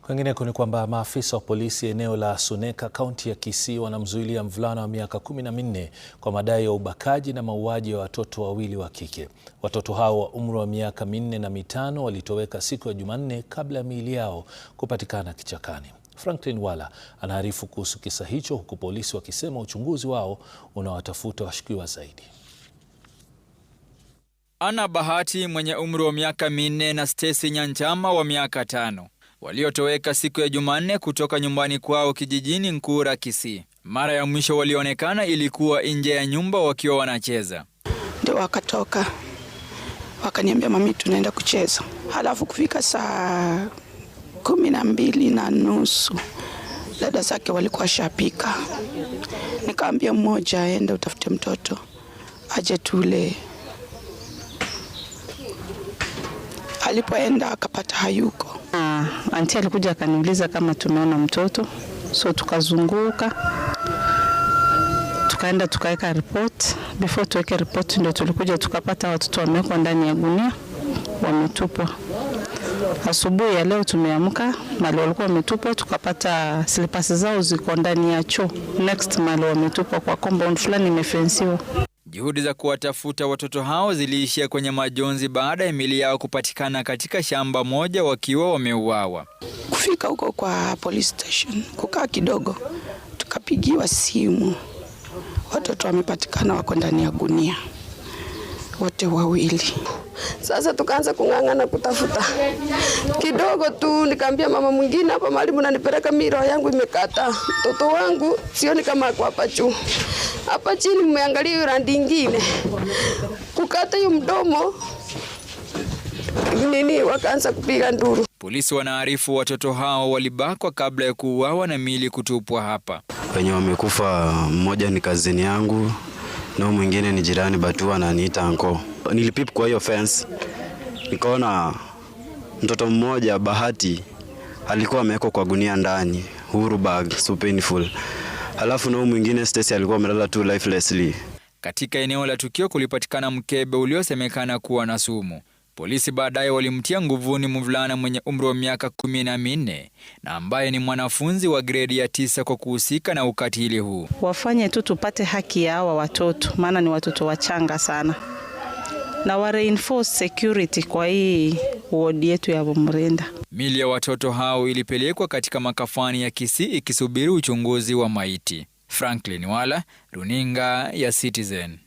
Kwingineko ni kwamba maafisa wa polisi eneo la Suneka, kaunti ya Kisii wanamzuilia mvulana wa miaka 14 kwa madai ya ubakaji na mauaji ya watoto wawili wa kike. Watoto hao wa umri wa miaka 4 na 5 walitoweka siku ya Jumanne kabla ya miili yao kupatikana kichakani. Franklin Wala anaarifu kuhusu kisa hicho, huku polisi wakisema uchunguzi wao unawatafuta washukiwa zaidi. Ana Bahati mwenye umri wa miaka 4 na Stacy Nyanchama wa miaka 5 waliotoweka siku ya Jumanne kutoka nyumbani kwao kijijini Nkura, Kisii. Mara ya mwisho walionekana ilikuwa nje ya nyumba wakiwa wanacheza. Ndio wakatoka wakaniambia, mami tunaenda kucheza. Halafu kufika saa 12:30 dada zake walikuwa shapika. Nikaambia mmoja aende utafute mtoto aje tule. Alipoenda akapata hayuko. Anti alikuja akaniuliza kama tumeona mtoto, so tukazunguka tukaenda tukaweka report. Before tuweke report ndio tulikuja tukapata watoto wamewekwa ndani ya gunia wametupwa. Asubuhi ya leo tumeamka, mali walikuwa wametupwa tukapata slippers zao ziko ndani ya choo. Next mali wametupwa kwa compound fulani imefensiwa. Juhudi za kuwatafuta watoto hao ziliishia kwenye majonzi baada ya miili yao kupatikana katika shamba moja wakiwa wameuawa. Kufika huko kwa police station, kukaa kidogo, tukapigiwa simu. Watoto wamepatikana wako ndani ya gunia, wote wawili. Sasa tukaanza kung'ang'ana kutafuta. Kidogo tu nikaambia mama mwingine, hapa mwalimu ananipeleka miro yangu imekata. Mtoto wangu sioni kama ako hapa juu. Hapa chini mmeangalia hiyo randi nyingine. Kukata hiyo mdomo nini, wakaanza kupiga nduru. Polisi wanaarifu watoto hao walibakwa kabla ya kuuawa na miili kutupwa hapa. Wenye wamekufa mmoja ni kazini yangu na mwingine ni jirani Batua ananiita anko. Nilipip kwa hiyo fence, nikaona mtoto mmoja Bahati alikuwa amewekwa kwa gunia ndani, huru bag, so painful. Halafu na mwingine Stacy alikuwa amelala tu lifelessly. Katika eneo la tukio kulipatikana mkebe uliosemekana kuwa na sumu. Polisi baadaye walimtia nguvuni mvulana mwenye umri wa miaka 14 na ambaye ni mwanafunzi wa gredi ya 9 kwa kuhusika na ukatili huu. Wafanye tu tupate haki ya hawa watoto, maana ni watoto wachanga sana. Na wa reinforce security kwa hii ward yetu ya Mrenda. Miili ya watoto hao ilipelekwa katika makafani ya Kisii ikisubiri uchunguzi wa maiti. Franklin Wala, Runinga ya Citizen.